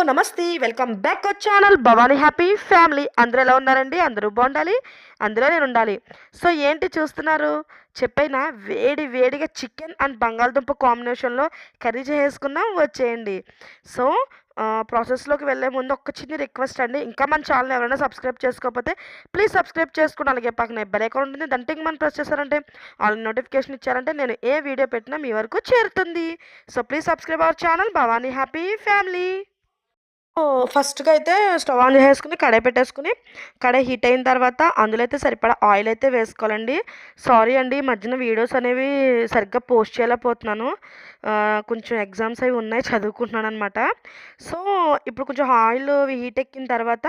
నమస్తే. Welcome back our channel Bhavani happy family. అందరూ ఎలా ఉన్నారండి? అందరూ బాగుండాలి. అందులో నేనుండాలి. సో ఏంటి చూస్తున్నారు? చెప్పైనా వేడి వేడిగా చికెన్ అండ్ బంగాళదుంప కాంబినేషన్‌లో కర్రీ చేసేసుకుందాం వచ్చేయండి. సో ప్రాసెస్‌లోకి వెళ్ళే ముందు ఒక చిన్న రిక్వెస్ట్ అండి. ఇంకా మన ఛానల్‌ని ఎవరైనా సబ్స్క్రైబ్ చేసుకోకపోతే ప్లీజ్ సబ్స్క్రైబ్ చేసుకోండి. అలాగే పక్కనే బెల్ ఐకాన్ ఉంటుంది. దాన్ని టింగ్ మని ప్రెస్ చేశారంటే ఆల్ నోటిఫికేషన్ ఇచ్చారంటే నేను ఏ వీడియో పెట్టినా మీ వరకు చేరుతుంది. So please subscribe our channel Bhavani happy family. ఫస్ట్‌గా అయితే స్టవ్ ఆన్ చేసేసుకొని కడాయి పెట్టేసుకొని, కడాయి హీట్ అయిన తర్వాత అందులో అయితే సరిపడా ఆయిల్ అయితే వేసుకోవాలండి. సారీ అండి ఈ మధ్యన వీడియోస్ అనేవి సరిగ్గా పోస్ట్ చేయలేకపోతున్నాను. కొంచెం ఎగ్జామ్స్ అవి ఉన్నాయి చదువుకుంటున్నాననమాట. సో ఇప్పుడు కొంచెం ఆయిల్ హీట్ ఎక్కిన తర్వాత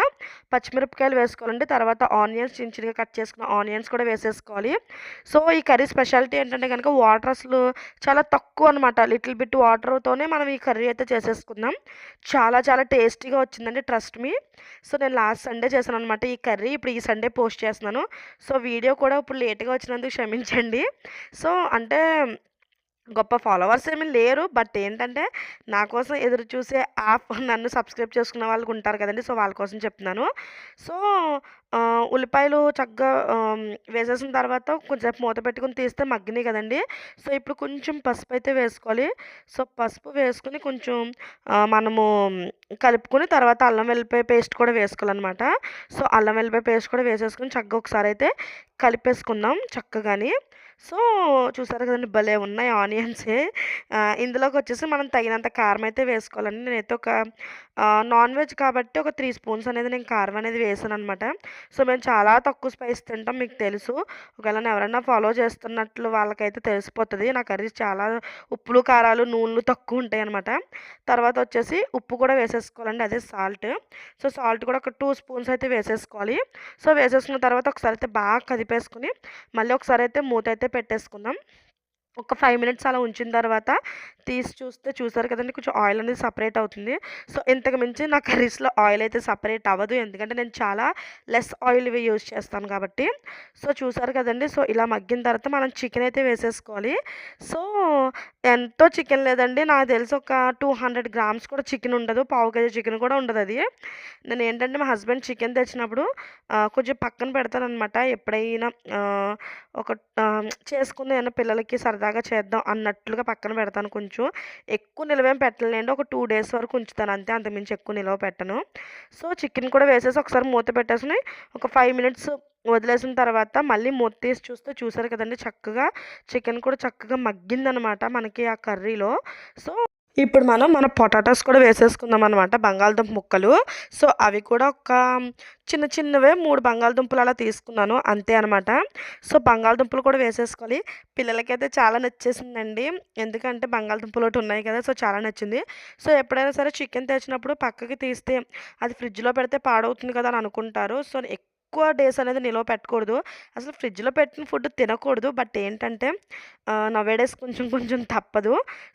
పచ్చిమిరపకాయలు వేసుకోవాలండి. తర్వాత ఆనియన్స్ చిన్న చిన్నగా కట్ చేసుకున్న ఆనియన్స్ కూడా వేసేసుకోవాలి. సో ఈ కర్రీ స్పెషాలిటీ ఏంటంటే గనుక వాటర్ అసలు చాలా తక్కువ అనమాట. లిటిల్ బిట్ వాటర్‌తోనే మనం ఈ కర్రీ అయితే చేసేసుకుందాం. చాలా చాలా టేస్టీగా వచ్చిందండి ట్రస్ట్ మీ. సో నేను లాస్ట్ సండే చేశాననమాట ఈ కర్రీ. ఇప్పుడు ఈ సండే పోస్ట్ చేస్తున్నాను. సో వీడియో కూడా ఇప్పుడు లేట్‌గా వచ్చినందుకు క్షమించండి. సో అంటే గొప్ప ఫాలోవర్స్ ఏమీ లేరు. బట్ ఏంటంటే నా కోసం ఎదురు చూసే నన్ను సబ్స్క్రైబ్ చేసుకున్న వాళ్ళు ఉంటారు కదండీ! సో వాళ్ళ కోసం చెప్తున్నాను. సో ఉల్లిపాయలు చక్కగా వేసేసిన తర్వాత కొంచెంసేపు మూత పెట్టుకొని తీస్తే మగ్గినాయి కదండీ! సో ఇప్పుడు కొంచెం పసుపు అయితే వేసుకోవాలి. సో పసుపు వేసుకొని కొంచెం మనము కలుపుకొని తర్వాత అల్లం వెల్లిపాయ పేస్ట్ కూడా వేసుకోవాలనమాట. సో అల్లం వెల్లిపాయ పేస్ట్ కూడా వేసేసుకొని చక్కగా ఒకసారి అయితే కలిపేసుకుందాం చక్కగాని. సో చూసారు కదండీ! భలే ఉన్నాయి ఆనియన్సే. ఇందులోకొచ్చేసి మనం తగినంత కారం అయితే వేసుకోవాలండి. నేనైతే ఒక నాన్ వెజ్ కాబట్టి ఒక 3 స్పూన్స్ అనేది నేను కారం అనేది వేసాననమాట. సో మేము చాలా తక్కువ స్పైస్ తింటాం మీకు తెలుసు. ఒకవేళ ఎవరైనా ఫాలో చేస్తున్నట్లు వాళ్ళకైతే తెలిసిపోతది. నా కర్రీస్ చాలా ఉప్పులు, కారాలు, నూనెలు తక్కువ ఉంటాయనమాట. తర్వాత వచ్చేసి ఉప్పు కూడా వేసేసుకోవాలండి. అదే సాల్ట్. సో సాల్ట్ కూడా ఒక 2 స్పూన్స్ అయితే వేసేసుకోవాలి. సో వేసేసుకున్న తర్వాత ఒకసారి అయితే బాగా కదిపేసుకొని మళ్ళీ ఒకసారి అయితే మూత అయితే పెట్టేసుకుందాం. ఒక 5 మినిట్స్ అలా ఉంచిన తర్వాత తీసి చూస్తే చూసారు కదండీ! కొంచెం ఆయిల్ అనేది సెపరేట్ అవుతుంది. సో ఇంతకు మించి నా కర్రీస్‌లో ఆయిల్ అయితే సెపరేట్ అవ్వదు. ఎందుకంటే నేను చాలా లెస్ ఆయిల్‌వి యూజ్ చేస్తాను కాబట్టి. సో చూసారు కదండీ! సో ఇలా మగ్గిన తర్వాత మనం చికెన్ అయితే వేసేసుకోవాలి. సో ఎంతో చికెన్ లేదండి. నాకు తెలిసి ఒక 200 గ్రామ్స్ కూడా చికెన్ ఉండదు. పావు కేజీ చికెన్ కూడా ఉండదది. నేనేంటంటే మా హస్బెండ్ చికెన్ తెచ్చినప్పుడు కొంచెం పక్కన పెడతాననమాట. ఎప్పుడైనా ఒక చేసుకుంది ఏమన్నా పిల్లలకి సరదాగా చేద్దాం అన్నట్లుగా పక్కన పెడతాను కొంచెం. ఎక్కువ నిలవేం పెట్టనులేండి. ఒక 2 డేస్ వరకు ఉంచుతాను అంతే. అంతకుమించి ఎక్కువ నిలవ పెట్టను. సో చికెన్ కూడా వేసేసి ఒకసారి మూత పెట్టేసుకొని ఒక 5 మినిట్స్ వదిలేసిన తర్వాత మళ్ళీ మూత తీసి చూస్తే చూసారు కదండీ! చక్కగా చికెన్ కూడా చక్కగా మగ్గిందనమాట మనకి ఆ కర్రీలో. సో ఇప్పుడు మనం మన పొటాటోస్ కూడా వేసేసుకుందామనమాట. బంగాళదుంప ముక్కలు. సో అవి కూడా ఒక చిన్న చిన్నవే 3 బంగాళదుంపలు అలా తీసుకున్నాను. అంతే అనమాట. సో బంగాళదుంపలు కూడా వేసేసుకోవాలి. పిల్లలకైతే చాలా నచ్చేసిందండి. ఎందుకంటే బంగాళదుంపలు ఒకటి ఉన్నాయి కదా! సో చాలా నచ్చింది. సో ఎప్పుడైనా సరే చికెన్ తెచ్చినప్పుడు పక్కకి తీస్తే అది ఫ్రిడ్జ్‌లో పెడితే పాడవుతుంది కదా! అని అనుకుంటారు. సో ఎక్కువ డేస్ అనేది నిలవ పెట్టకూడదు. అసలు ఫ్రిడ్జ్‌లో పెట్టిన ఫుడ్ తినకూడదు. బట్ ఏంటంటే నౌ-ఏ-డేస్ కొంచెం కొంచెం తప్పదు.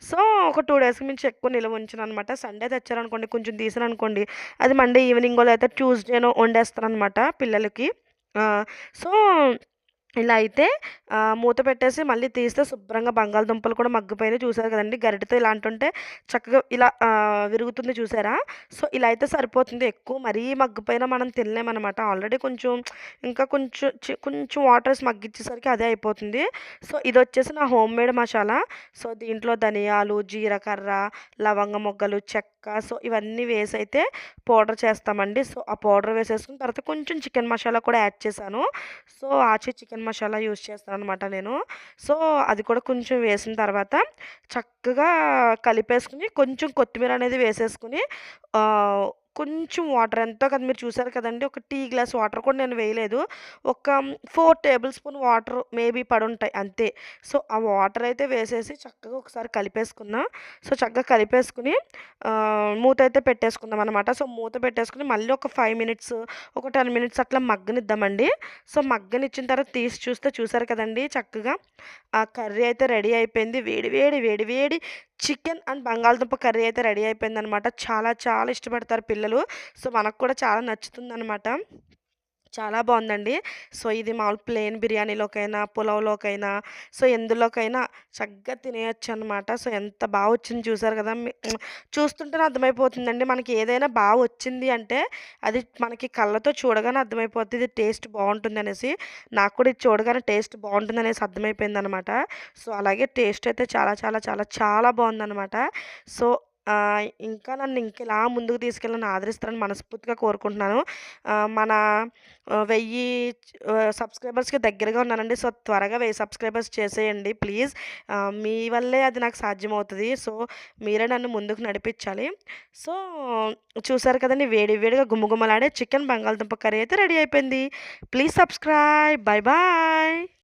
సో ఒక 2 డేస్‌కి మించి ఎక్కువ నిలవ ఉంచననమాట. సండే తెచ్చారనుకోండి కొంచెం తీసాననుకోండి అది మండే ఈవినింగో లేకపోతే ట్యూస్‌డేనో వండేస్తాననమాట పిల్లలకి. సో ఇలా అయితే మూత పెట్టేసి మళ్ళీ తీస్తే శుభ్రంగా బంగాళదుంపలు కూడా మగ్గిపోయినాయి చూసారు కదండీ! గరిటెతో ఇలా అంటుంటే చక్కగా ఇలా విరుగుతుంది చూసారా? సో ఇలా అయితే సరిపోతుంది. ఎక్కువ మరీ మగ్గిపోయినా మనం తినలేమనమాట. ఆల్రెడీ కొంచెం ఇంకా కొంచెం కొంచెం వాటర్ ఏసి మగ్గిచ్చేసరికి అదే అయిపోతుంది. సో ఇదొచ్చేసి నా హోమ్‌మేడ్ మసాలా. సో దీంట్లో ధనియాలు, జీలకర్ర, లవంగ మొగ్గలు, చెక్క సో ఇవన్నీ వేసైతే పౌడర్ చేస్తామండి. సో ఆ పౌడర్ వేసేసుకున్న తర్వాత కొంచెం చికెన్ మసాలా కూడా యాడ్ చేశాను. సో ఆచి చికెన్ మసాలా యూజ్ చేస్తాననమాట నేను. సో అది కూడా కొంచెం వేసిన తర్వాత చక్కగా కలిపేసుకొని కొంచెం కొత్తిమీర అనేది వేసేసుకొని కొంచెం వాటర్ ఎంతో కాదు మీరు చూసారు కదండీ! ఒక టీ గ్లాస్ వాటర్ కూడా నేను వేయలేదు. ఒక 4 టేబుల్ స్పూన్ వాటర్ మేబీ పడుంటాయి అంతే. సో ఆ వాటర్ అయితే వేసేసి చక్కగా ఒకసారి కలిపేసుకున్నా. సో చక్కగా కలిపేసుకొని మూత అయితే పెట్టేసుకుందామనమాట. సో మూత పెట్టేసుకొని మళ్ళీ ఒక 5 మినిట్స్, ఒక 10 మినిట్స్ అట్లా మగ్గనిద్దామండి. సో మగ్గనిచ్చిన తర్వాత తీసి చూస్తే చూసారు కదండీ! చక్కగా ఆ కర్రీ అయితే రెడీ అయిపోయింది. వేడి వేడి, వేడి వేడి చికెన్ అండ్ బంగాళదుంప కర్రీ అయితే రెడీ అయిపోయిందనమాట. చాలా చాలా ఇష్టపడతారు పిల్లలు. సో మనకు కూడా చాలా నచ్చుతుందనమాట. చాలా బావుందండి. సో, ఇది మామూలు ప్లెయిన్ బిర్యానీలోకైనా, పులావ్‌లోకైనా, సో, ఎందులోకైనా చక్కగా తినేయొచ్చనమాట. సో, ఎంత బా వచ్చింది చూసారు గదా! చూస్తుంటేనే అర్థమైపోతుందండి. మనకి ఏదైనా బా వచ్చింది అంటే, అది మనకి కళ్ళతో చూడగానే అర్థమైపోద్ది. ఇది టేస్ట్ బావుంటుందనేసి. నాకు కూడా ఇది చూడగానే టేస్ట్ బావుంటుందనేసి అర్థమైపోయిందనమాట. సో, అలాగే టేస్ట్ అయితే చాలా, చాలా, చాలా, చాలా బావుందనమాట. సో, ఇంకా నన్ను ఇంకిలా ముందుకు తీసుకెళ్ళి ఆదరిస్తారని మనస్ఫూర్తిగా కోరుకుంటున్నాను. మన 1000 సబ్స్క్రైబర్స్‌కి దగ్గరగా ఉన్నానండి. సో, త్వరగా 1000 సబ్స్క్రైబర్స్ చేసేయండి ప్లీజ్. మీ వల్లే అది నాకు సాధ్యమవుతది. సో, మీరే నన్ను ముందుకు నడిపించాలి. సో, చూసారు కదండీ! వేడి వేడిగా గుమగుమలాడే చికెన్ బంగాళదుంప కర్రీ అయితే రెడీ అయిపోయింది. Please subscribe. Bye bye.